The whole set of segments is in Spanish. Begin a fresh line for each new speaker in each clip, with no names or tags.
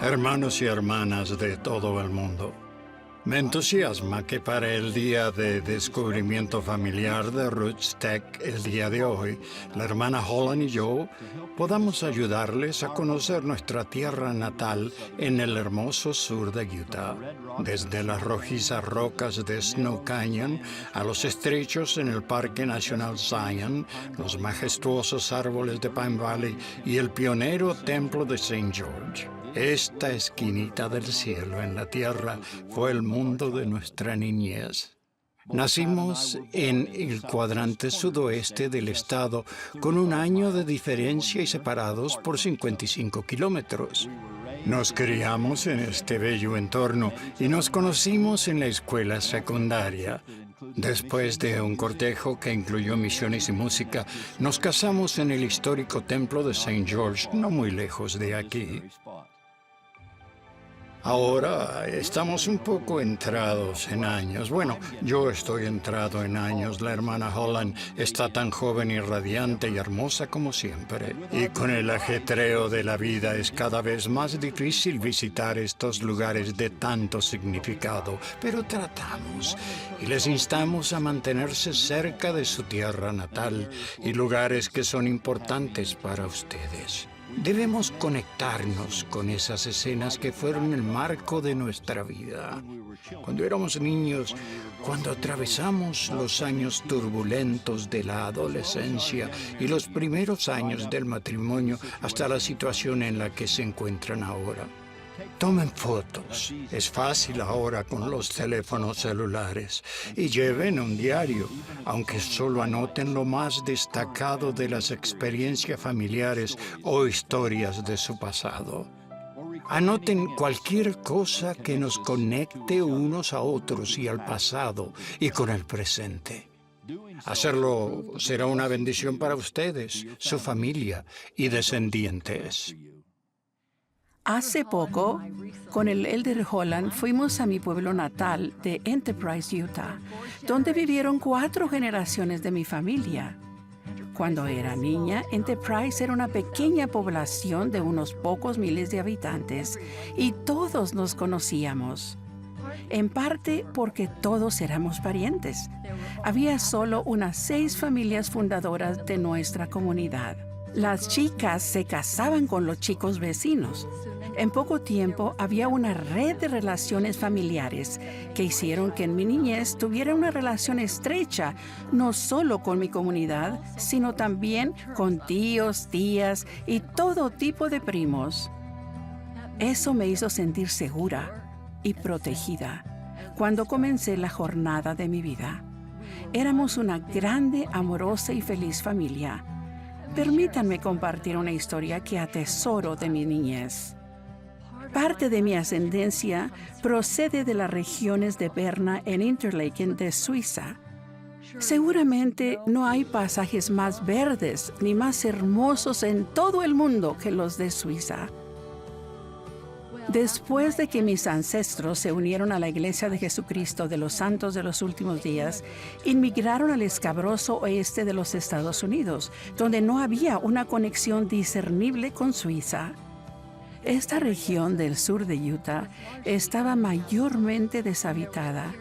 Hermanos y hermanas de todo el mundo, me entusiasma que para el Día de Descubrimiento Familiar de Roots Tech, el día de hoy, la hermana Holland y yo podamos ayudarles a conocer nuestra tierra natal en el hermoso sur de Utah, desde las rojizas rocas de Snow Canyon a los estrechos en el Parque Nacional Zion, los majestuosos árboles de Pine Valley y el pionero templo de St. George. Esta esquinita del cielo en la tierra fue el mundo de nuestra niñez. Nacimos en el cuadrante sudoeste del estado con un año de diferencia y separados por 55 kilómetros. Nos criamos en este bello entorno y nos conocimos en la escuela secundaria. Después de un cortejo que incluyó misiones y música, nos casamos en el histórico templo de St. George, no muy lejos de aquí. Ahora estamos un poco entrados en años. Bueno, yo estoy entrado en años. La hermana Holland está tan joven y radiante y hermosa como siempre. Y con el ajetreo de la vida es cada vez más difícil visitar estos lugares de tanto significado. Pero tratamos y les instamos a mantenerse cerca de su tierra natal y lugares que son importantes para ustedes. Debemos conectarnos con esas escenas que fueron el marco de nuestra vida. Cuando éramos niños, cuando atravesamos los años turbulentos de la adolescencia y los primeros años del matrimonio hasta la situación en la que se encuentran ahora. Tomen fotos. Es fácil ahora con los teléfonos celulares. Y lleven un diario, aunque solo anoten lo más destacado de las experiencias familiares o historias de su pasado. Anoten cualquier cosa que nos conecte unos a otros y al pasado y con el presente. Hacerlo será una bendición para ustedes, su familia y descendientes.
Hace poco, con el Elder Holland, fuimos a mi pueblo natal de Enterprise, Utah, donde vivieron 4 generaciones de mi familia. Cuando era niña, Enterprise era una pequeña población de unos pocos miles de habitantes y todos nos conocíamos. En parte porque todos éramos parientes. Había solo unas 6 familias fundadoras de nuestra comunidad. Las chicas se casaban con los chicos vecinos. En poco tiempo había una red de relaciones familiares que hicieron que en mi niñez tuviera una relación estrecha, no solo con mi comunidad, sino también con tíos, tías y todo tipo de primos. Eso me hizo sentir segura y protegida cuando comencé la jornada de mi vida. Éramos una grande, amorosa y feliz familia. Permítanme compartir una historia que atesoro de mi niñez. Parte de mi ascendencia procede de las regiones de Berna en Interlaken de Suiza. Seguramente no hay pasajes más verdes ni más hermosos en todo el mundo que los de Suiza. Después de que mis ancestros se unieron a la Iglesia de Jesucristo de los Santos de los Últimos Días, inmigraron al escabroso oeste de los Estados Unidos, donde no había una conexión discernible con Suiza. Esta región del sur de Utah estaba mayormente deshabitada.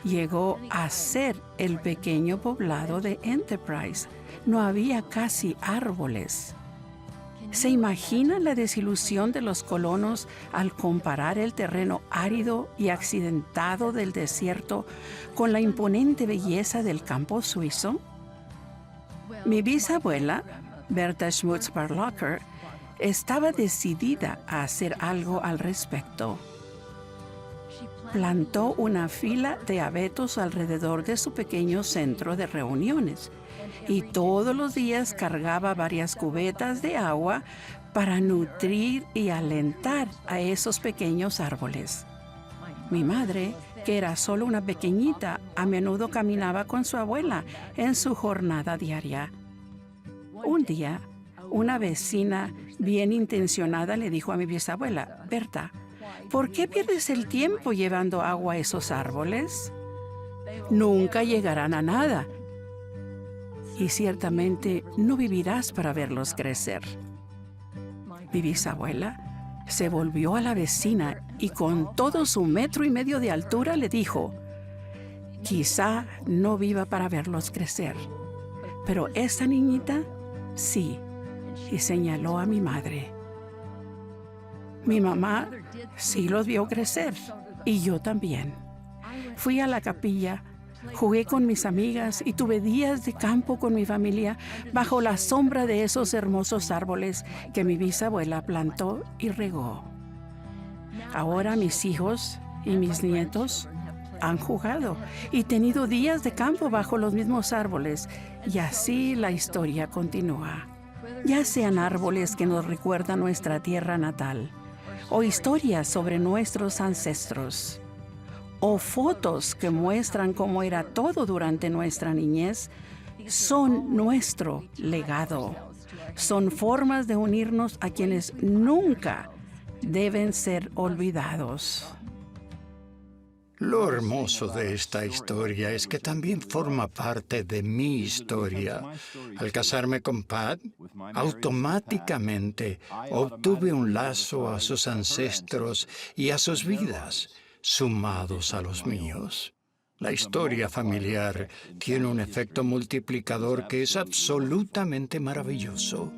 Llegó a ser el pequeño poblado de Enterprise. No había casi árboles. ¿Se imagina la desilusión de los colonos al comparar el terreno árido y accidentado del desierto con la imponente belleza del campo suizo? Mi bisabuela, Bertha Schmutz-Barlocker, estaba decidida a hacer algo al respecto. Plantó una fila de abetos alrededor de su pequeño centro de reuniones y todos los días cargaba varias cubetas de agua para nutrir y alentar a esos pequeños árboles. Mi madre, que era solo una pequeñita, a menudo caminaba con su abuela en su jornada diaria. Un día, una vecina bien intencionada le dijo a mi bisabuela: Berta, ¿por qué pierdes el tiempo llevando agua a esos árboles? Nunca llegarán a nada. Y ciertamente no vivirás para verlos crecer. Mi bisabuela se volvió a la vecina y con todo su 1,5 metros de altura le dijo: quizá no viva para verlos crecer, pero esta niñita sí, y señaló a mi madre. Mi mamá sí los vio crecer, y yo también. Fui a la capilla, jugué con mis amigas y tuve días de campo con mi familia bajo la sombra de esos hermosos árboles que mi bisabuela plantó y regó. Ahora mis hijos y mis nietos han jugado y tenido días de campo bajo los mismos árboles, y así la historia continúa. Ya sean árboles que nos recuerdan nuestra tierra natal, o historias sobre nuestros ancestros, o fotos que muestran cómo era todo durante nuestra niñez, son nuestro legado. Son formas de unirnos a quienes nunca deben ser olvidados.
Lo hermoso de esta historia es que también forma parte de mi historia. Al casarme con Pat, automáticamente obtuve un lazo a sus ancestros y a sus vidas, sumados a los míos. La historia familiar tiene un efecto multiplicador que es absolutamente maravilloso.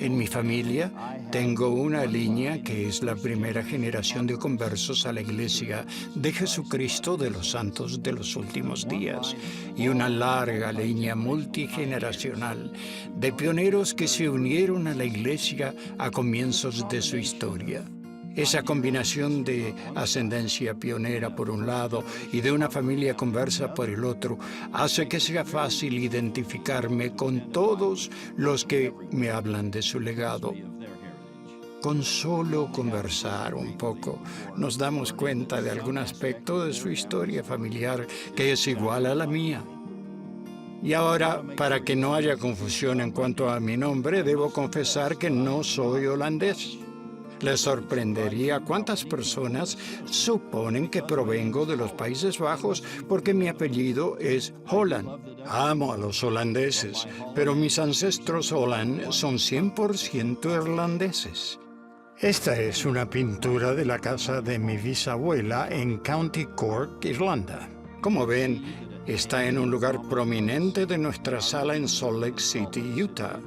En mi familia tengo una línea que es la primera generación de conversos a la Iglesia de Jesucristo de los Santos de los Últimos Días y una larga línea multigeneracional de pioneros que se unieron a la Iglesia a comienzos de su historia. Esa combinación de ascendencia pionera por un lado y de una familia conversa por el otro hace que sea fácil identificarme con todos los que me hablan de su legado. Con solo conversar un poco, nos damos cuenta de algún aspecto de su historia familiar que es igual a la mía. Y ahora, para que no haya confusión en cuanto a mi nombre, debo confesar que no soy holandés. Les sorprendería cuántas personas suponen que provengo de los Países Bajos porque mi apellido es Holland. Amo a los holandeses, pero mis ancestros Holland son 100% irlandeses. Esta es una pintura de la casa de mi bisabuela en County Cork, Irlanda. Como ven, está en un lugar prominente de nuestra sala en Salt Lake City, Utah.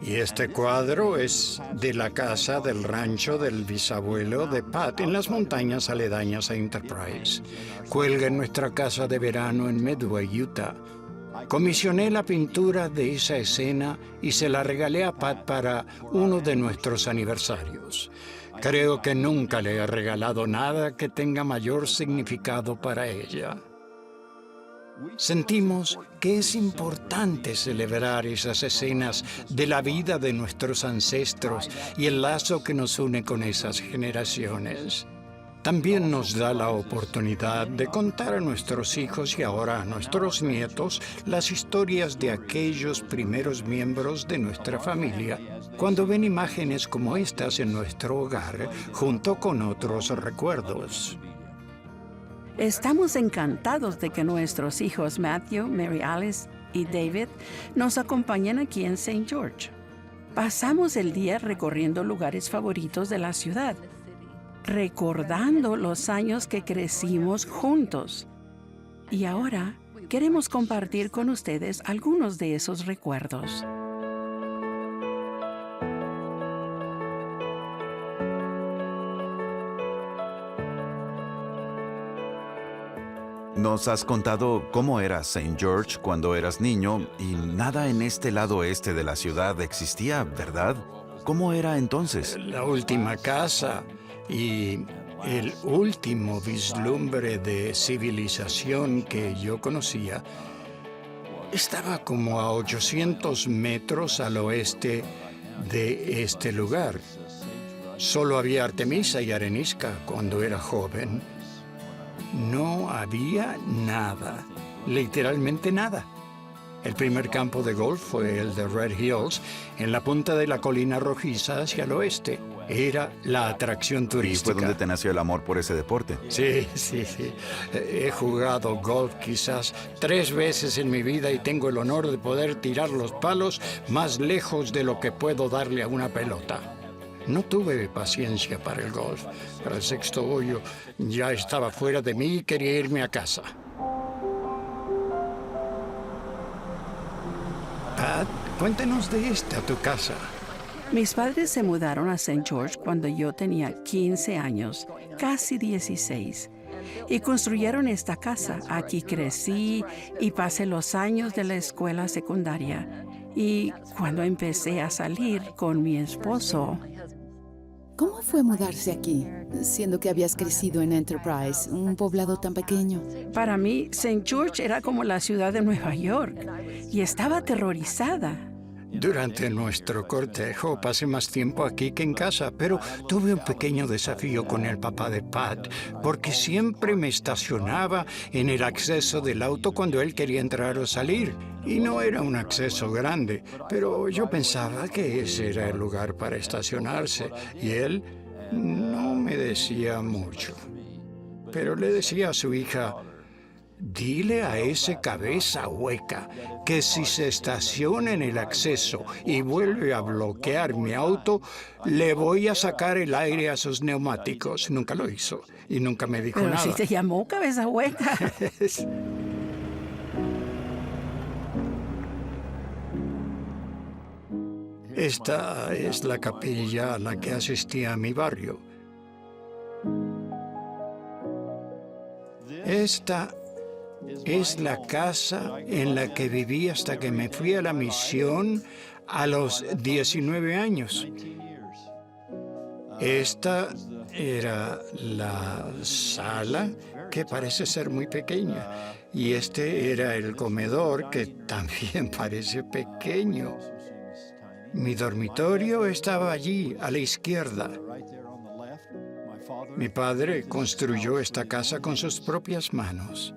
Y este cuadro es de la casa del rancho del bisabuelo de Pat en las montañas aledañas a Enterprise. Cuelga en nuestra casa de verano en Medway, Utah. Comisioné la pintura de esa escena y se la regalé a Pat para uno de nuestros aniversarios. Creo que nunca le he regalado nada que tenga mayor significado para ella. Sentimos que es importante celebrar esas escenas de la vida de nuestros ancestros y el lazo que nos une con esas generaciones. También nos da la oportunidad de contar a nuestros hijos y ahora a nuestros nietos las historias de aquellos primeros miembros de nuestra familia cuando ven imágenes como estas en nuestro hogar junto con otros recuerdos.
Estamos encantados de que nuestros hijos Matthew, Mary Alice y David nos acompañen aquí en St. George. Pasamos el día recorriendo lugares favoritos de la ciudad, recordando los años que crecimos juntos. Y ahora queremos compartir con ustedes algunos de esos recuerdos.
Nos has contado cómo era St. George cuando eras niño y nada en este lado oeste de la ciudad existía, ¿verdad? ¿Cómo era entonces?
La última casa y el último vislumbre de civilización que yo conocía estaba como a 800 metros al oeste de este lugar. Solo había Artemisa y arenisca cuando era joven. No había nada, literalmente nada. El primer campo de golf fue el de Red Hills, en la punta de la colina rojiza hacia el oeste. Era la atracción
¿Y
turística.
fue donde te nació el amor por ese deporte?
Sí. He jugado golf quizás 3 veces en mi vida y tengo el honor de poder tirar los palos más lejos de lo que puedo darle a una pelota. No tuve paciencia para el golf. Para el sexto hoyo ya estaba fuera de mí y quería irme a casa. Pat, cuéntanos de tu casa.
Mis padres se mudaron a St. George cuando yo tenía 15 años, casi 16, y construyeron esta casa. Aquí crecí y pasé los años de la escuela secundaria. Y cuando empecé a salir con mi esposo,
¿Cómo fue mudarse aquí, siendo que habías crecido en Enterprise, un poblado tan pequeño?
para mí St. George era como la ciudad de Nueva York y estaba aterrorizada.
Durante nuestro cortejo pasé más tiempo aquí que en casa, pero tuve un pequeño desafío con el papá de Pat, porque siempre me estacionaba en el acceso del auto cuando él quería entrar o salir. Y no era un acceso grande, pero yo pensaba que ese era el lugar para estacionarse, y él no me decía mucho. Pero le decía a su hija: dile a ese cabeza hueca que si se estaciona en el acceso y vuelve a bloquear mi auto, le voy a sacar el aire a sus neumáticos. Nunca lo hizo y nunca me dijo
Pero
nada.
si te llamó cabeza hueca.
Esta es la capilla a la que asistía a mi barrio. Esta es la casa en la que viví hasta que me fui a la misión a los 19 años. Esta era la sala, que parece ser muy pequeña, y este era el comedor, que también parece pequeño. Mi dormitorio estaba allí, a la izquierda. Mi padre construyó esta casa con sus propias manos.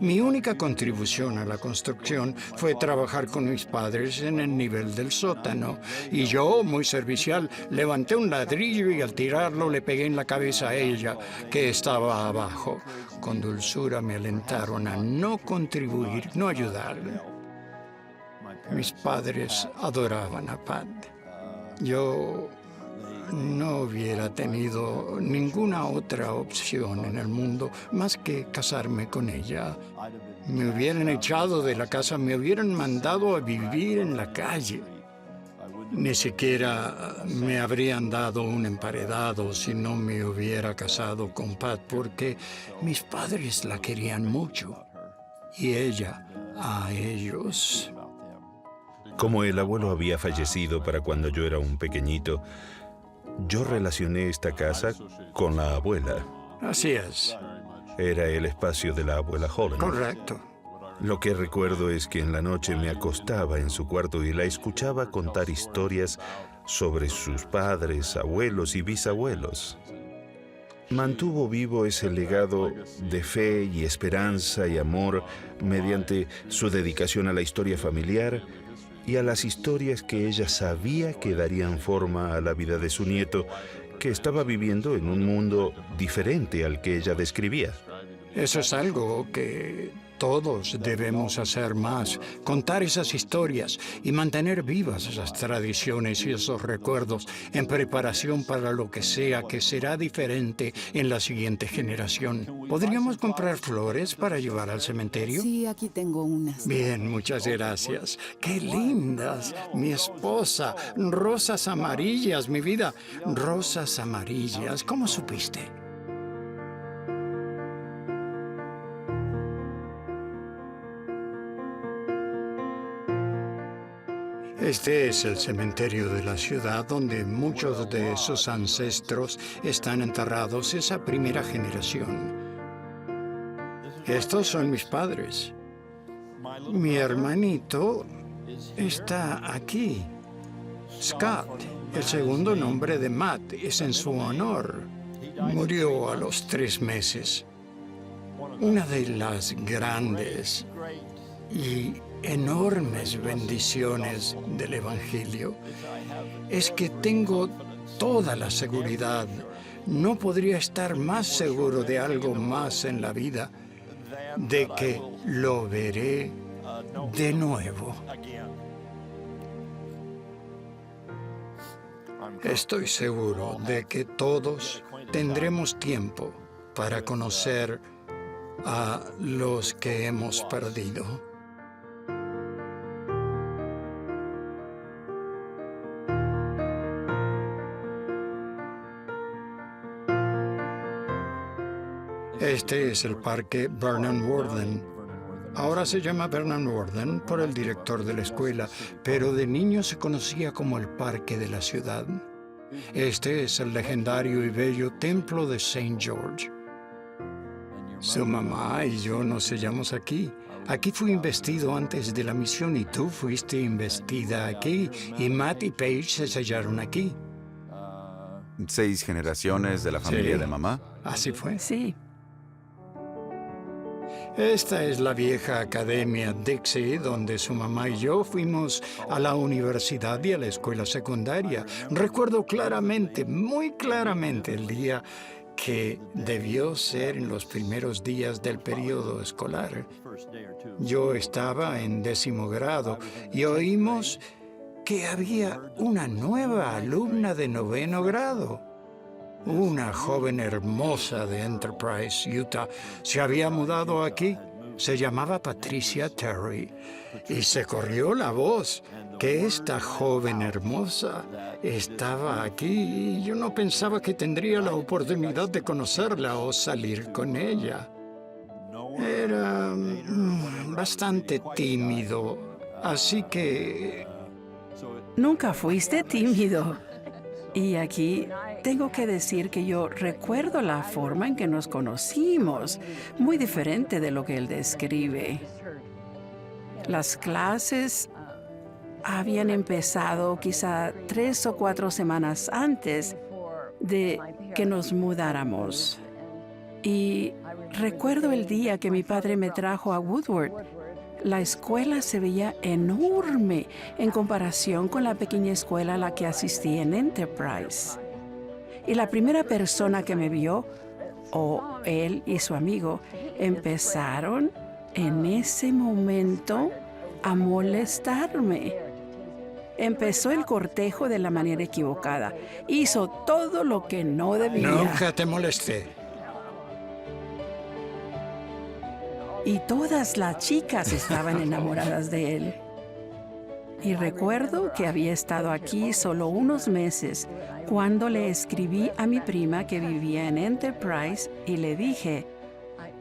Mi única contribución a la construcción fue trabajar con mis padres en el nivel del sótano. Y yo, muy servicial, levanté un ladrillo y al tirarlo le pegué en la cabeza a ella, que estaba abajo. Con dulzura me alentaron a no contribuir, no ayudar. Mis padres adoraban a Pat. Yo no hubiera tenido ninguna otra opción en el mundo más que casarme con ella. Me hubieran echado de la casa, me hubieran mandado a vivir en la calle. Ni siquiera me habrían dado un emparedado si no me hubiera casado con Pat, porque mis padres la querían mucho y ella a ellos.
Como el abuelo había fallecido para cuando yo era un pequeñito, yo relacioné esta casa con la abuela.
Así es.
Era el espacio de la abuela Holland.
Correcto.
Lo que recuerdo es que en la noche me acostaba en su cuarto y la escuchaba contar historias sobre sus padres, abuelos y bisabuelos. Mantuvo vivo ese legado de fe y esperanza y amor mediante su dedicación a la historia familiar y a las historias que ella sabía que darían forma a la vida de su nieto, que estaba viviendo en un mundo diferente al que ella describía.
Eso es algo que todos debemos hacer más, contar esas historias y mantener vivas esas tradiciones y esos recuerdos en preparación para lo que sea que será diferente en la siguiente generación. ¿Podríamos comprar flores para llevar al cementerio?
Sí, aquí tengo unas.
Bien, muchas gracias. ¡Qué lindas! Mi esposa, rosas amarillas, mi vida. Rosas amarillas. ¿Cómo supiste? Este es el cementerio de la ciudad donde muchos de sus ancestros están enterrados, esa primera generación. Estos son mis padres. Mi hermanito está aquí. Scott, el segundo nombre de Matt, es en su honor. Murió a los 3 meses. Una de las grandes y enormes bendiciones del Evangelio es que tengo toda la seguridad. No podría estar más seguro de algo más en la vida, de que lo veré de nuevo. Estoy seguro de que todos tendremos tiempo para conocer a los que hemos perdido. Este es el parque Vernon Warden. Ahora se llama Vernon Warden por el director de la escuela, pero de niño se conocía como el Parque de la Ciudad. Este es el legendario y bello templo de St. George. Su mamá y yo nos sellamos aquí. Aquí fui investido antes de la misión y tú fuiste investida aquí. Y Matt y Paige se sellaron aquí.
6 generaciones de la familia
Sí.
de mamá.
Así fue.
Sí.
Esta es la vieja academia Dixie, donde su mamá y yo fuimos a la universidad y a la escuela secundaria. Recuerdo claramente, muy claramente, el día que debió ser en los primeros días del periodo escolar. Yo estaba en 10º grado y oímos que había una nueva alumna de 9º grado. Una joven hermosa de Enterprise, Utah, se había mudado aquí. Se llamaba Patricia Terry. Y se corrió la voz que esta joven hermosa estaba aquí y yo no pensaba que tendría la oportunidad de conocerla o salir con ella. Era bastante tímido, así que...
Nunca fuiste tímido. Y aquí tengo que decir que yo recuerdo la forma en que nos conocimos, muy diferente de lo que él describe. Las clases habían empezado quizá 3 o 4 semanas antes de que nos mudáramos. Y recuerdo el día que mi padre me trajo a Woodward. La escuela se veía enorme en comparación con la pequeña escuela a la que asistí en Enterprise. Y la primera persona que me vio, o él y su amigo, empezaron en ese momento a molestarme. Empezó el cortejo de la manera equivocada. Hizo todo lo que no debía.
Nunca te molesté.
Y todas las chicas estaban enamoradas de él. Y recuerdo que había estado aquí solo unos meses cuando le escribí a mi prima que vivía en Enterprise y le dije,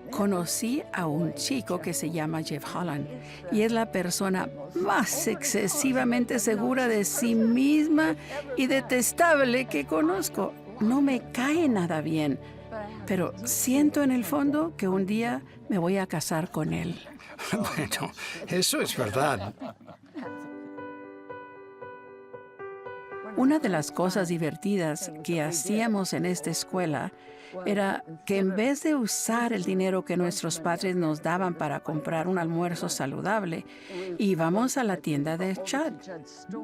conocí a un chico que se llama Jeff Holland y es la persona más excesivamente segura de sí misma y detestable que conozco. No me cae nada bien, pero siento en el fondo que un día me voy a casar con él.
Bueno, eso es verdad.
Una de las cosas divertidas que hacíamos en esta escuela era que en vez de usar el dinero que nuestros padres nos daban para comprar un almuerzo saludable, íbamos a la tienda de Chad,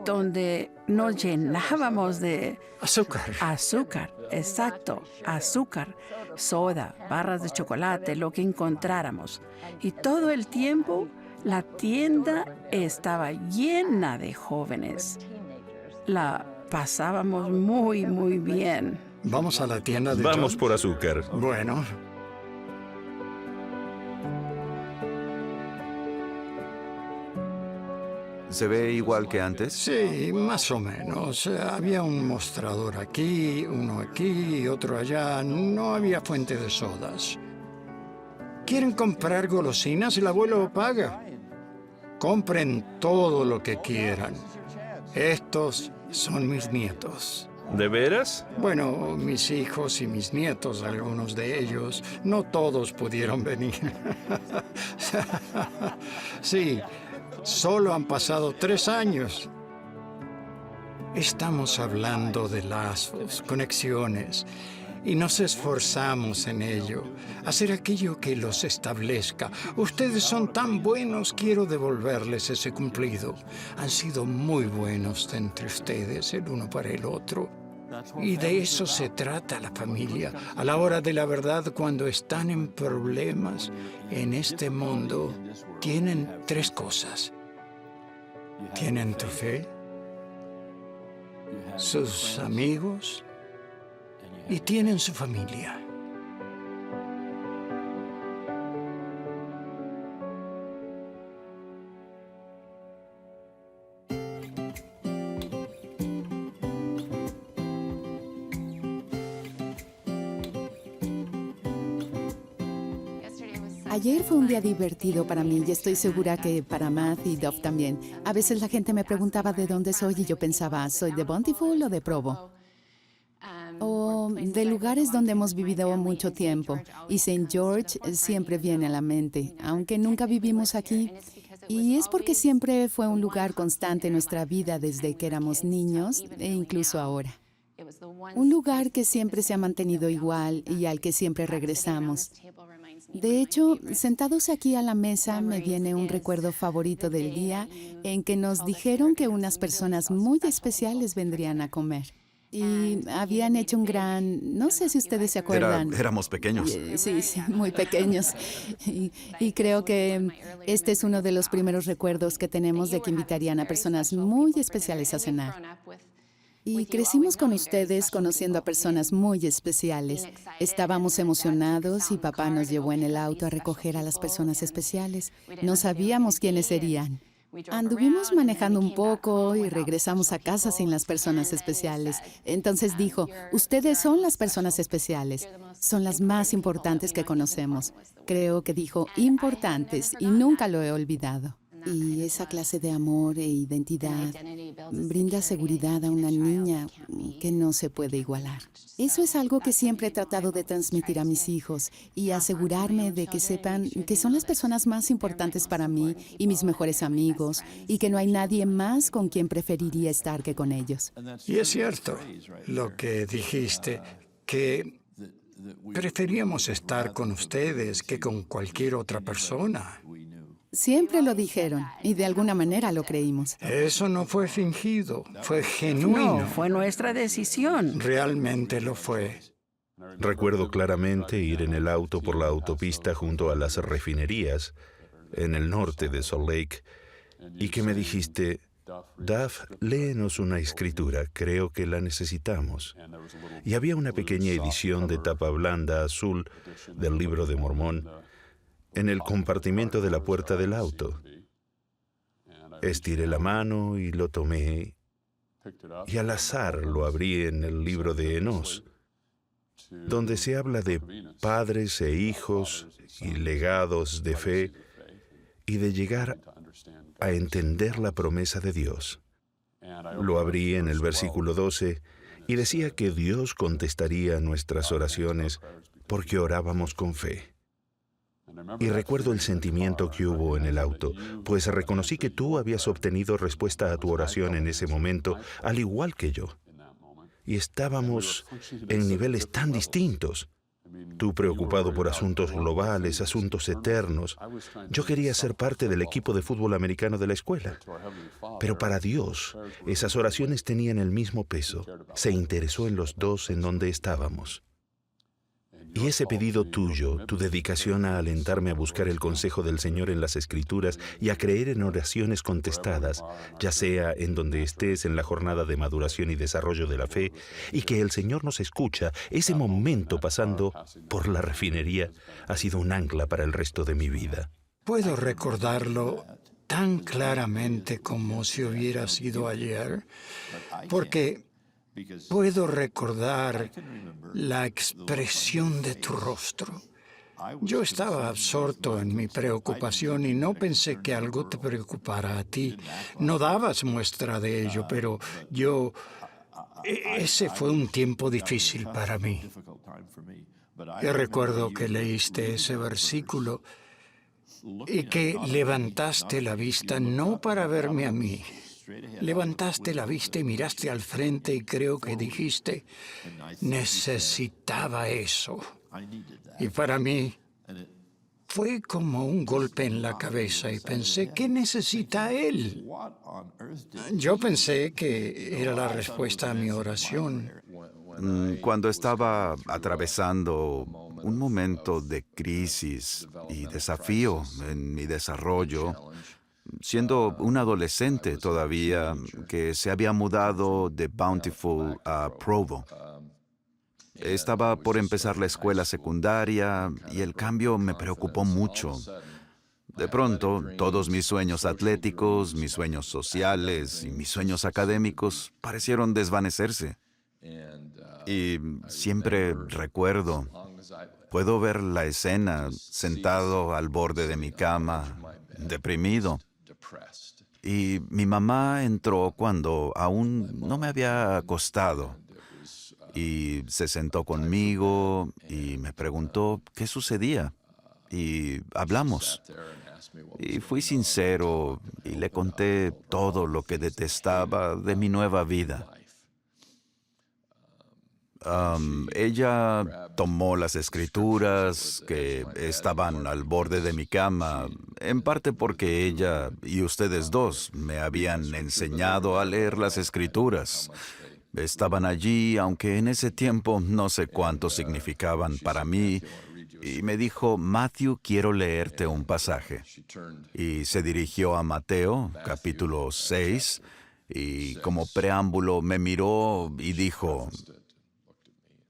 donde nos llenábamos de
Azúcar.
azúcar, exacto, azúcar, soda, barras de chocolate, lo que encontráramos. Y todo el tiempo la tienda estaba llena de jóvenes. La pasábamos muy, muy bien.
Vamos a la tienda de
Vamos
John.
por azúcar.
Bueno,
¿Se ve igual que antes?
sí, más o menos. Había un mostrador aquí, uno aquí y otro allá. No había fuente de sodas. ¿Quieren comprar golosinas? El abuelo paga. Compren todo lo que quieran. Estos son mis nietos.
¿De veras?
Bueno, mis hijos y mis nietos, algunos de ellos, no todos pudieron venir. Sí, solo han pasado 3 años. Estamos hablando de lazos, conexiones, y nos esforzamos en ello, hacer aquello que los establezca. Ustedes son tan buenos, quiero devolverles ese cumplido. Han sido muy buenos entre ustedes, el uno para el otro. Y de eso se trata la familia. A la hora de la verdad, cuando están en problemas en este mundo, tienen 3 cosas. Tienen tu fe, sus amigos y tienen su familia.
Ayer fue un día divertido para mí y estoy segura que para Matt y Dove también. A veces la gente me preguntaba de dónde soy y yo pensaba, ¿soy de Bountiful o de Provo? O de lugares donde hemos vivido mucho tiempo. Y St. George siempre viene a la mente, aunque nunca vivimos aquí. Y es porque siempre fue un lugar constante en nuestra vida desde que éramos niños e incluso ahora. Un lugar que siempre se ha mantenido igual y al que siempre regresamos. De hecho, sentados aquí a la mesa me viene un recuerdo favorito del día en que nos dijeron que unas personas muy especiales vendrían a comer. Y habían hecho un gran... No sé si ustedes se acuerdan.
Éramos pequeños.
Sí, muy pequeños. Y creo que este es uno de los primeros recuerdos que tenemos de que invitarían a personas muy especiales a cenar. Y crecimos con ustedes conociendo a personas muy especiales. Estábamos emocionados y papá nos llevó en el auto a recoger a las personas especiales. No sabíamos quiénes serían. Anduvimos manejando un poco y regresamos a casa sin las personas especiales. Entonces dijo, ustedes son las personas especiales. Son las más importantes que conocemos. Creo que dijo importantes y nunca lo he olvidado. Y esa clase de amor e identidad brinda seguridad a una niña que no se puede igualar. Eso es algo que siempre he tratado de transmitir a mis hijos y asegurarme de que sepan que son las personas más importantes para mí y mis mejores amigos y que no hay nadie más con quien preferiría estar que con ellos.
Y es cierto lo que dijiste, que preferíamos estar con ustedes que con cualquier otra persona.
Siempre lo dijeron y de alguna manera lo creímos.
Eso no fue fingido, fue genuino.
No, fue nuestra decisión.
Realmente lo fue.
Recuerdo claramente ir en el auto por la autopista junto a las refinerías en el norte de Salt Lake y que me dijiste, Duff, léenos una escritura, creo que la necesitamos. Y había una pequeña edición de tapa blanda azul del Libro de Mormón en el compartimento de la puerta del auto. Estiré la mano y lo tomé, y al azar lo abrí en el libro de Enos, donde se habla de padres e hijos y legados de fe y de llegar a entender la promesa de Dios. Lo abrí en el versículo 12 y decía que Dios contestaría nuestras oraciones porque orábamos con fe. Y recuerdo el sentimiento que hubo en el auto, pues reconocí que tú habías obtenido respuesta a tu oración en ese momento, al igual que yo. Y estábamos en niveles tan distintos. Tú preocupado por asuntos globales, asuntos eternos. Yo quería ser parte del equipo de fútbol americano de la escuela. Pero para Dios, esas oraciones tenían el mismo peso. Se interesó en los dos en donde estábamos. Y ese pedido tuyo, tu dedicación a alentarme a buscar el consejo del Señor en las Escrituras y a creer en oraciones contestadas, ya sea en donde estés en la jornada de maduración y desarrollo de la fe, y que el Señor nos escucha, ese momento pasando por la refinería ha sido un ancla para el resto de mi vida.
Puedo recordarlo tan claramente como si hubiera sido ayer, porque puedo recordar la expresión de tu rostro. Yo estaba absorto en mi preocupación y no pensé que algo te preocupara a ti. No dabas muestra de ello, pero ese fue un tiempo difícil para mí. Yo recuerdo que leíste ese versículo y que levantaste la vista no para verme a mí. Levantaste la vista y miraste al frente y creo que dijiste, necesitaba eso. Y para mí fue como un golpe en la cabeza y pensé, ¿qué necesita él? Yo pensé que era la respuesta a mi oración.
Cuando estaba atravesando un momento de crisis y desafío en mi desarrollo, siendo un adolescente todavía, que se había mudado de Bountiful a Provo. Estaba por empezar la escuela secundaria y el cambio me preocupó mucho. De pronto, todos mis sueños atléticos, mis sueños sociales y mis sueños académicos parecieron desvanecerse. Y siempre recuerdo, puedo ver la escena sentado al borde de mi cama, deprimido. Y mi mamá entró cuando aún no me había acostado. Y se sentó conmigo y me preguntó qué sucedía. Y hablamos. Y fui sincero y le conté todo lo que detestaba de mi nueva vida. Ella tomó las escrituras que estaban al borde de mi cama, en parte porque ella y ustedes dos me habían enseñado a leer las escrituras. Estaban allí, aunque en ese tiempo no sé cuánto significaban para mí, y me dijo, Matthew, quiero leerte un pasaje. Y se dirigió a Mateo, capítulo 6, y como preámbulo me miró y dijo,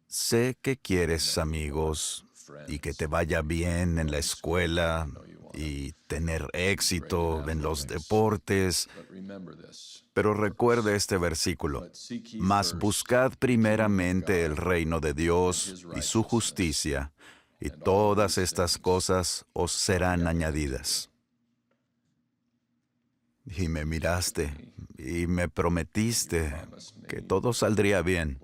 sé que quieres amigos y que te vaya bien en la escuela y tener éxito en los deportes, pero recuerda este versículo, mas buscad primeramente el reino de Dios y su justicia, y todas estas cosas os serán añadidas. Y me miraste y me prometiste que todo saldría bien.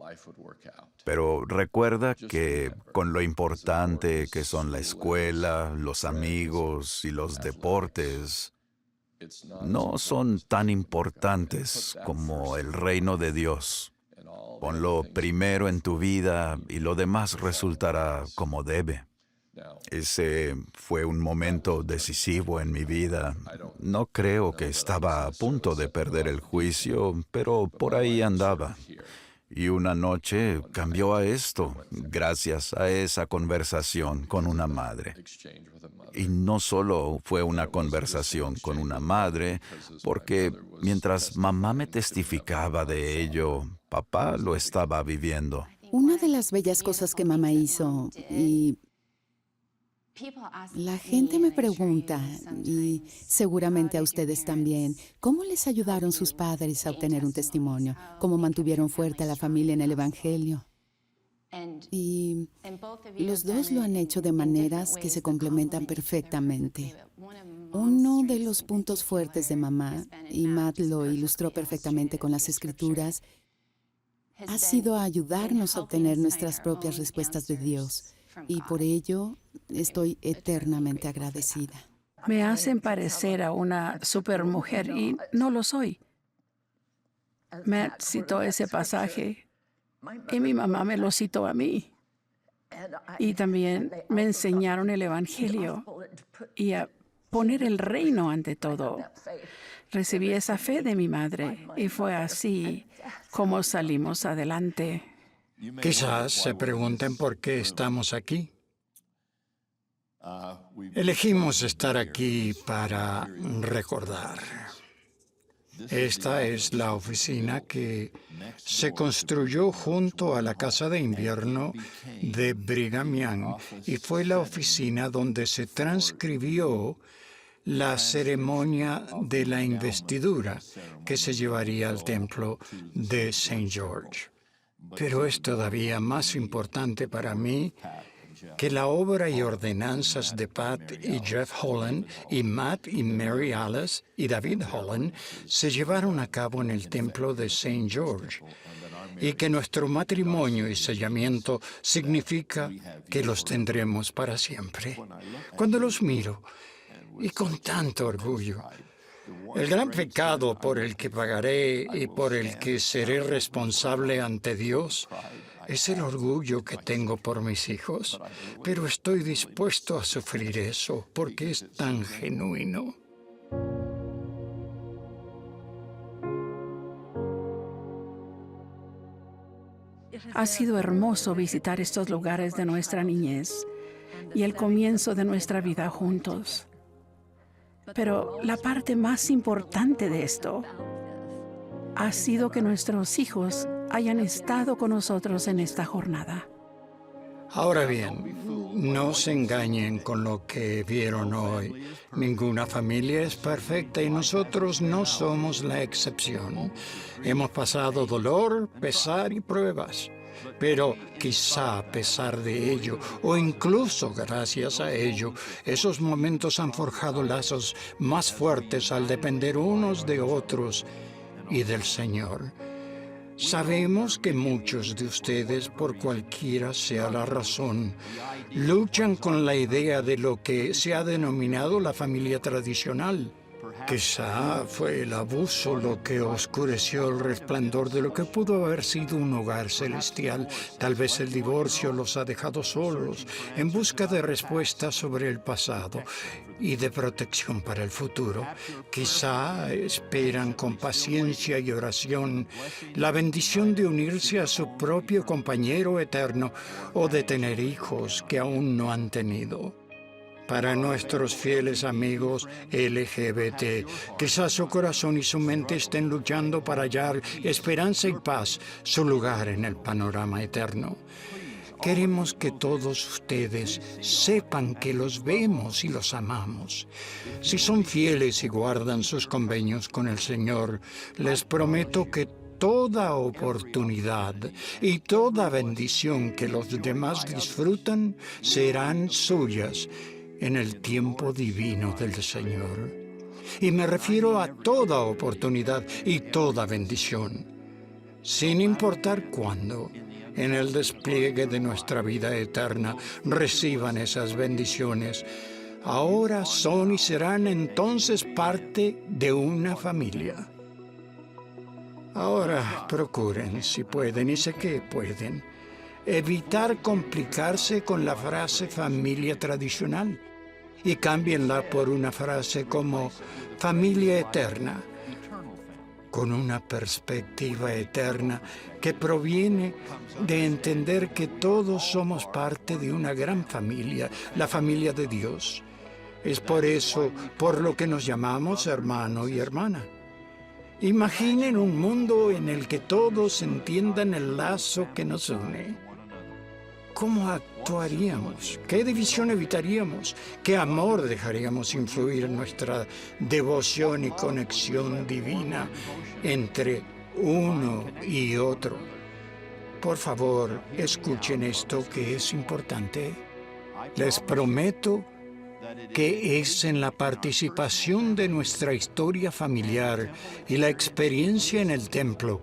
Pero recuerda que con lo importante que son la escuela, los amigos y los deportes, no son tan importantes como el reino de Dios. Ponlo primero en tu vida y lo demás resultará como debe. Ese fue un momento decisivo en mi vida. No creo que estaba a punto de perder el juicio, pero por ahí andaba. Y una noche cambió a esto, gracias a esa conversación con una madre. Y no solo fue una conversación con una madre, porque mientras mamá me testificaba de ello, papá lo estaba viviendo.
Una de las bellas cosas que mamá hizo, y la gente me pregunta, y seguramente a ustedes también, ¿cómo les ayudaron sus padres a obtener un testimonio? ¿Cómo mantuvieron fuerte a la familia en el Evangelio? Y los dos lo han hecho de maneras que se complementan perfectamente. Uno de los puntos fuertes de mamá, y Matt lo ilustró perfectamente con las Escrituras, ha sido ayudarnos a obtener nuestras propias respuestas de Dios. Y por ello estoy eternamente agradecida.
Me hacen parecer a una supermujer y no lo soy. Matt citó ese pasaje y mi mamá me lo citó a mí. Y también me enseñaron el Evangelio y a poner el reino ante todo. Recibí esa fe de mi madre y fue así como salimos adelante.
Quizás se pregunten por qué estamos aquí. Elegimos estar aquí para recordar. Esta es la oficina que se construyó junto a la casa de invierno de Brigham Young y fue la oficina donde se transcribió la ceremonia de la investidura que se llevaría al templo de St. George. Pero es todavía más importante para mí que la obra y ordenanzas de Pat y Jeff Holland y Matt y Mary Alice y David Holland se llevaron a cabo en el templo de St. George y que nuestro matrimonio y sellamiento significa que los tendremos para siempre. Cuando los miro, y con tanto orgullo, el gran pecado por el que pagaré y por el que seré responsable ante Dios es el orgullo que tengo por mis hijos, pero estoy dispuesto a sufrir eso porque es tan genuino.
Ha sido hermoso visitar estos lugares de nuestra niñez y el comienzo de nuestra vida juntos. Pero la parte más importante de esto ha sido que nuestros hijos hayan estado con nosotros en esta jornada.
Ahora bien, no se engañen con lo que vieron hoy. Ninguna familia es perfecta y nosotros no somos la excepción. Hemos pasado dolor, pesar y pruebas. Pero quizá a pesar de ello, o incluso gracias a ello, esos momentos han forjado lazos más fuertes al depender unos de otros y del Señor. Sabemos que muchos de ustedes, por cualquiera sea la razón, luchan con la idea de lo que se ha denominado la familia tradicional. Quizá fue el abuso lo que oscureció el resplandor de lo que pudo haber sido un hogar celestial. Tal vez el divorcio los ha dejado solos, en busca de respuestas sobre el pasado y de protección para el futuro. Quizá esperan con paciencia y oración la bendición de unirse a su propio compañero eterno o de tener hijos que aún no han tenido. Para nuestros fieles amigos LGBT, quizás su corazón y su mente estén luchando para hallar esperanza y paz, su lugar en el panorama eterno. Queremos que todos ustedes sepan que los vemos y los amamos. Si son fieles y guardan sus convenios con el Señor, les prometo que toda oportunidad y toda bendición que los demás disfrutan serán suyas en el tiempo divino del Señor. Y me refiero a toda oportunidad y toda bendición, sin importar cuándo, en el despliegue de nuestra vida eterna, reciban esas bendiciones. Ahora son y serán entonces parte de una familia. Ahora procuren, si pueden, y sé que pueden, evitar complicarse con la frase familia tradicional y cámbienla por una frase como familia eterna, con una perspectiva eterna que proviene de entender que todos somos parte de una gran familia, la familia de Dios. Es por eso por lo que nos llamamos hermano y hermana. Imaginen un mundo en el que todos entiendan el lazo que nos une. ¿Cómo actuaríamos? ¿Qué división evitaríamos? ¿Qué amor dejaríamos influir en nuestra devoción y conexión divina entre uno y otro? Por favor, escuchen esto que es importante. Les prometo que es en la participación de nuestra historia familiar y la experiencia en el templo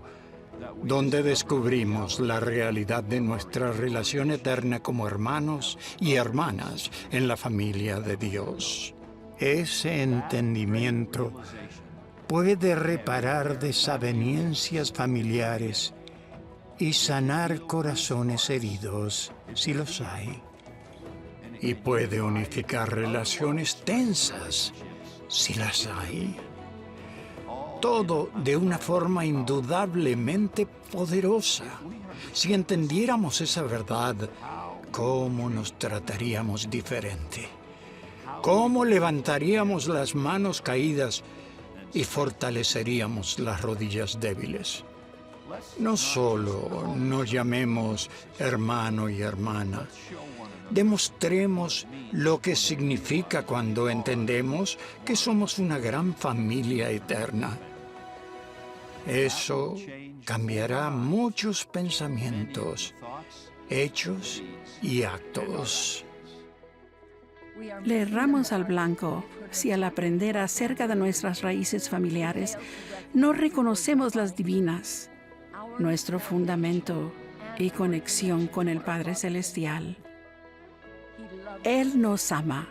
donde descubrimos la realidad de nuestra relación eterna como hermanos y hermanas en la familia de Dios. Ese entendimiento puede reparar desavenencias familiares y sanar corazones heridos, si los hay. Y puede unificar relaciones tensas, si las hay. Todo de una forma indudablemente poderosa. Si entendiéramos esa verdad, ¿cómo nos trataríamos diferente? ¿Cómo levantaríamos las manos caídas y fortaleceríamos las rodillas débiles? No solo nos llamemos hermano y hermana, demostremos lo que significa cuando entendemos que somos una gran familia eterna. Eso cambiará muchos pensamientos, hechos y actos.
Le erramos al blanco si al aprender acerca de nuestras raíces familiares no reconocemos las divinas, nuestro fundamento y conexión con el Padre Celestial. Él nos ama,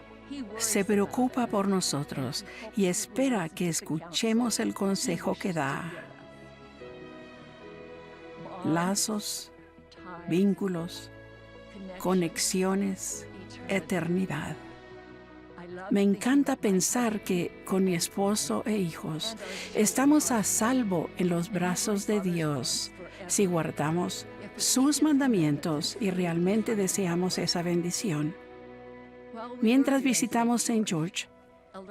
se preocupa por nosotros y espera que escuchemos el consejo que da. Lazos, vínculos, conexiones, eternidad. Me encanta pensar que con mi esposo e hijos estamos a salvo en los brazos de Dios si guardamos sus mandamientos y realmente deseamos esa bendición. Mientras visitamos St. George,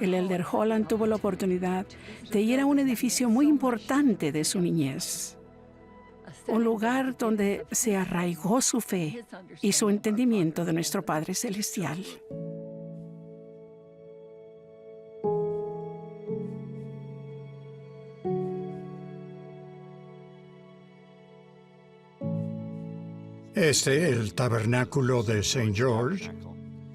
El elder Holland tuvo la oportunidad de ir a un edificio muy importante de su niñez. Un lugar donde se arraigó su fe y su entendimiento de nuestro Padre Celestial.
El tabernáculo de St. George,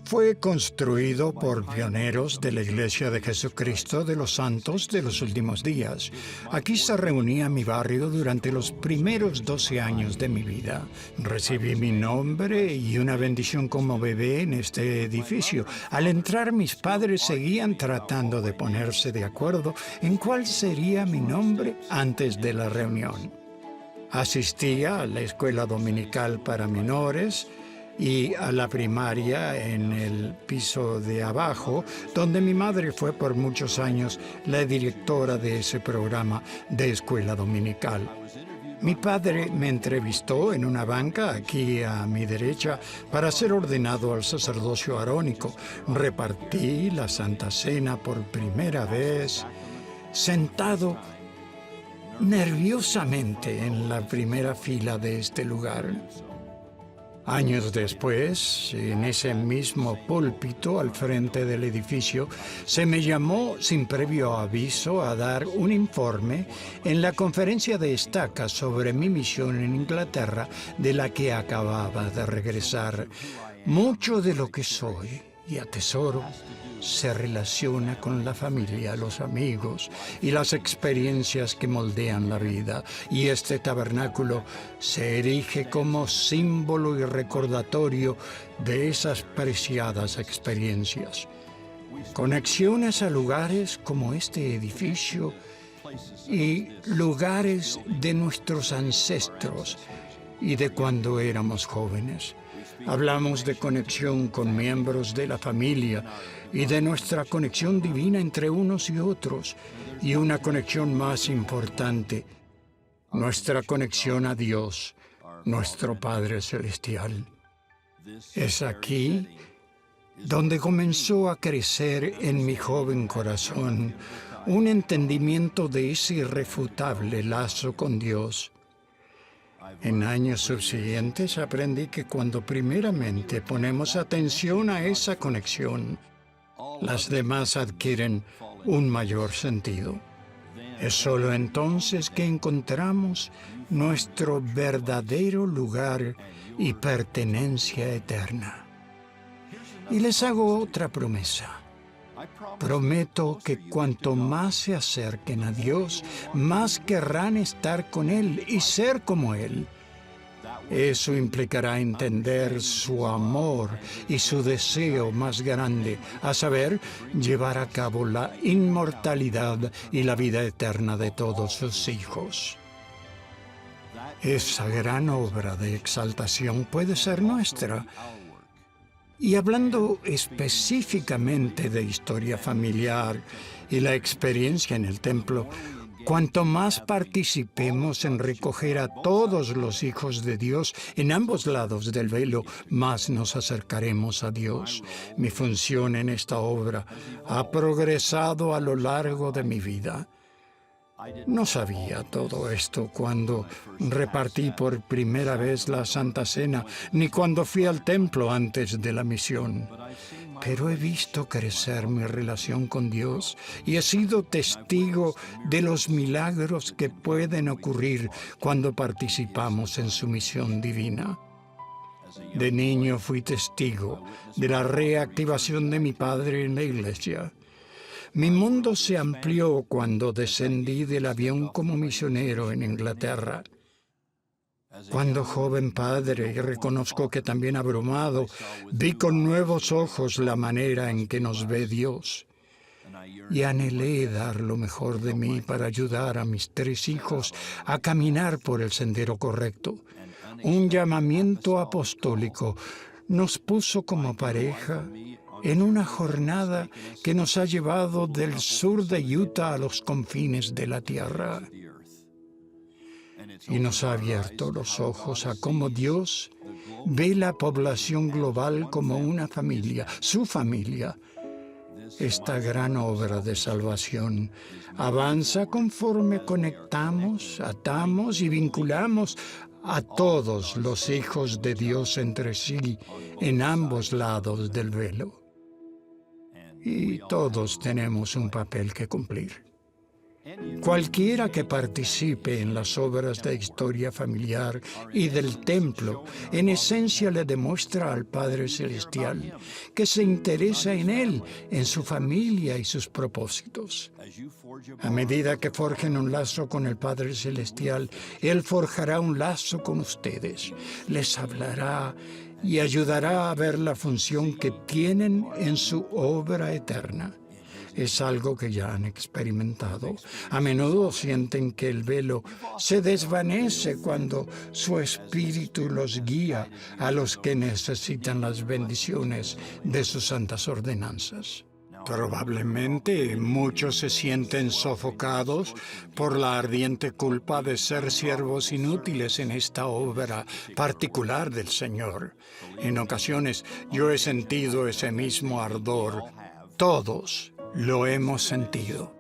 fue construido por pioneros de la Iglesia de Jesucristo de los Santos de los Últimos Días. Aquí se reunía mi barrio durante los primeros 12 años de mi vida. Recibí mi nombre y una bendición como bebé en este edificio. Al entrar, mis padres seguían tratando de ponerse de acuerdo en cuál sería mi nombre antes de la reunión. Asistía a la escuela dominical para menores y a la primaria en el piso de abajo, donde mi madre fue por muchos años la directora de ese programa de escuela dominical. Mi padre me entrevistó en una banca aquí a mi derecha para ser ordenado al sacerdocio arónico. Repartí la Santa Cena por primera vez, sentado nerviosamente en la primera fila de este lugar. Años después, en ese mismo púlpito al frente del edificio, se me llamó sin previo aviso a dar un informe en la conferencia de Estaca sobre mi misión en Inglaterra, de la que acababa de regresar. Mucho de lo que soy y atesoro se relaciona con la familia, los amigos y las experiencias que moldean la vida. Y este tabernáculo se erige como símbolo y recordatorio de esas preciadas experiencias. Conexiones a lugares como este edificio y lugares de nuestros ancestros y de cuando éramos jóvenes. Hablamos de conexión con miembros de la familia y de nuestra conexión divina entre unos y otros, y una conexión más importante, nuestra conexión a Dios, nuestro Padre Celestial. Es aquí donde comenzó a crecer en mi joven corazón un entendimiento de ese irrefutable lazo con Dios. En años subsiguientes aprendí que cuando primeramente ponemos atención a esa conexión, las demás adquieren un mayor sentido. Es solo entonces que encontramos nuestro verdadero lugar y pertenencia eterna. Y les hago otra promesa. Prometo que cuanto más se acerquen a Dios, más querrán estar con Él y ser como Él. Eso implicará entender su amor y su deseo más grande, a saber, llevar a cabo la inmortalidad y la vida eterna de todos sus hijos. Esa gran obra de exaltación puede ser nuestra. Y hablando específicamente de historia familiar y la experiencia en el templo, cuanto más participemos en recoger a todos los hijos de Dios en ambos lados del velo, más nos acercaremos a Dios. Mi función en esta obra ha progresado a lo largo de mi vida. No sabía todo esto cuando repartí por primera vez la Santa Cena, ni cuando fui al templo antes de la misión. Pero he visto crecer mi relación con Dios y he sido testigo de los milagros que pueden ocurrir cuando participamos en su misión divina. De niño fui testigo de la reactivación de mi padre en la iglesia. Mi mundo se amplió cuando descendí del avión como misionero en Inglaterra. Cuando joven padre, y reconozco que también abrumado, vi con nuevos ojos la manera en que nos ve Dios. Y anhelé dar lo mejor de mí para ayudar a mis 3 hijos a caminar por el sendero correcto. Un llamamiento apostólico nos puso como pareja en una jornada que nos ha llevado del sur de Utah a los confines de la tierra. Y nos ha abierto los ojos a cómo Dios ve la población global como una familia, su familia. esta gran obra de salvación avanza conforme conectamos, atamos y vinculamos a todos los hijos de Dios entre sí en ambos lados del velo. Y todos tenemos un papel que cumplir. Cualquiera que participe en las obras de historia familiar y del templo, en esencia le demuestra al Padre Celestial que se interesa en él, en su familia y sus propósitos. A medida que forjen un lazo con el Padre Celestial, Él forjará un lazo con ustedes, les hablará y ayudará a ver la función que tienen en su obra eterna. Es algo que ya han experimentado. A menudo sienten que el velo se desvanece cuando su espíritu los guía a los que necesitan las bendiciones de sus santas ordenanzas. Probablemente muchos se sienten sofocados por la ardiente culpa de ser siervos inútiles en esta obra particular del Señor. En ocasiones yo he sentido ese mismo ardor. Todos lo hemos sentido.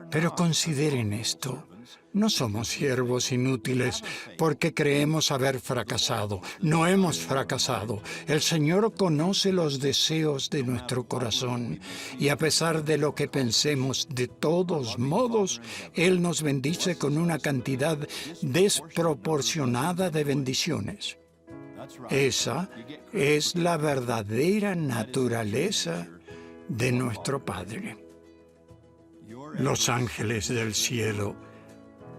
Pero consideren esto. No somos siervos inútiles porque creemos haber fracasado. No hemos fracasado. El Señor conoce los deseos de nuestro corazón y a pesar de lo que pensemos, de todos modos, Él nos bendice con una cantidad desproporcionada de bendiciones. Esa es la verdadera naturaleza de nuestro Padre. Los ángeles del cielo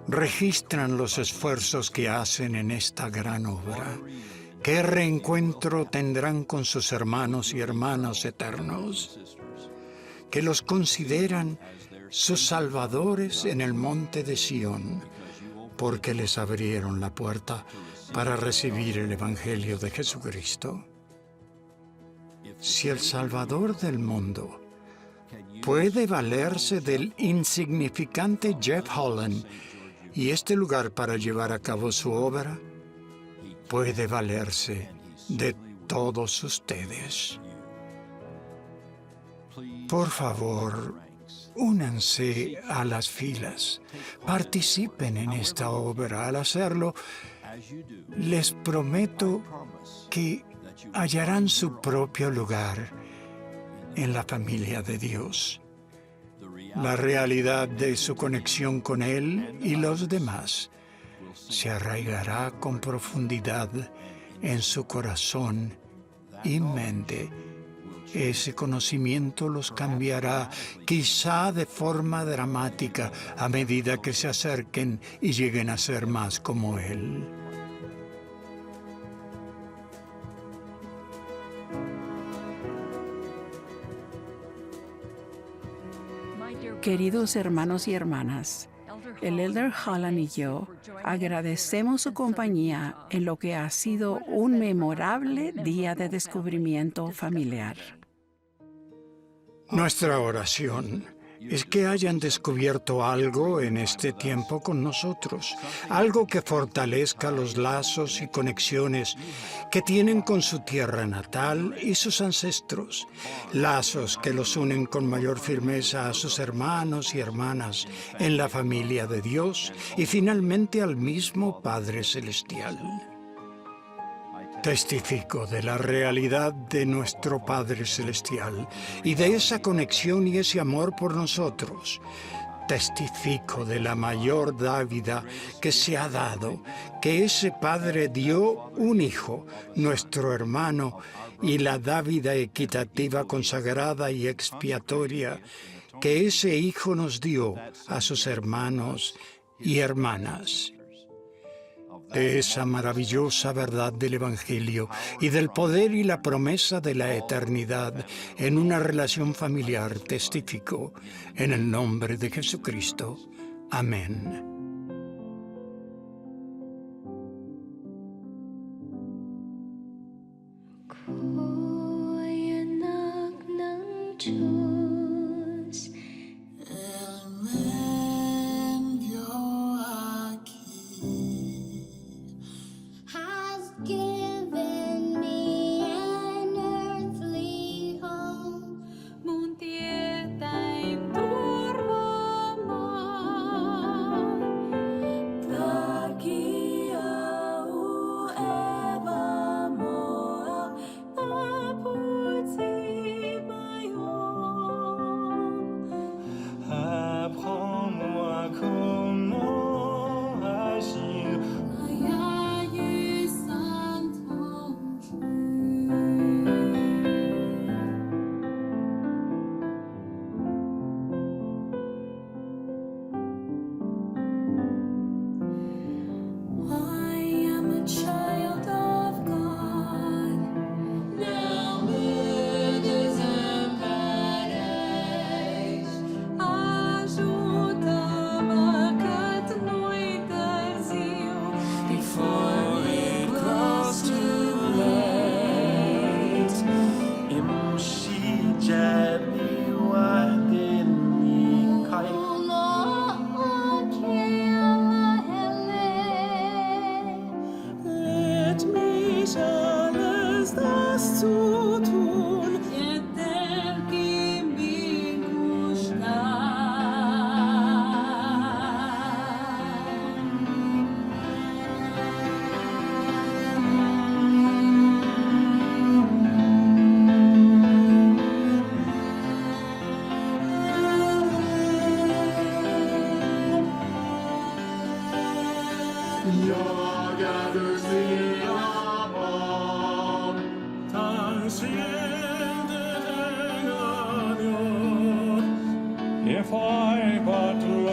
registran los esfuerzos que hacen en esta gran obra. ¿Qué reencuentro tendrán con sus hermanos y hermanas eternos? Que los consideran sus salvadores en el monte de Sión, porque les abrieron la puerta para recibir el Evangelio de Jesucristo. Si el Salvador del mundo puede valerse del insignificante Jeff Holland y este lugar para llevar a cabo su obra, puede valerse de todos ustedes. Por favor, únanse a las filas, participen en esta obra. Al hacerlo, les prometo que hallarán su propio lugar en la familia de Dios. La realidad de su conexión con Él y los demás se arraigará con profundidad en su corazón y mente. Ese conocimiento los cambiará, quizá de forma dramática, a medida que se acerquen y lleguen a ser más como Él.
Queridos hermanos y hermanas, el Elder Holland y yo agradecemos su compañía en lo que ha sido un memorable día de descubrimiento familiar.
Nuestra oración es que hayan descubierto algo en este tiempo con nosotros, algo que fortalezca los lazos y conexiones que tienen con su tierra natal y sus ancestros, lazos que los unen con mayor firmeza a sus hermanos y hermanas en la familia de Dios y finalmente al mismo Padre Celestial. Testifico de la realidad de nuestro Padre Celestial y de esa conexión y ese amor por nosotros. Testifico de la mayor dávida que se ha dado, que ese Padre dio un Hijo, nuestro hermano, y la dávida equitativa, consagrada y expiatoria que ese Hijo nos dio a sus hermanos y hermanas. De esa maravillosa verdad del Evangelio y del poder y la promesa de la eternidad en una relación familiar testifico en el nombre de Jesucristo. Amén.
If I but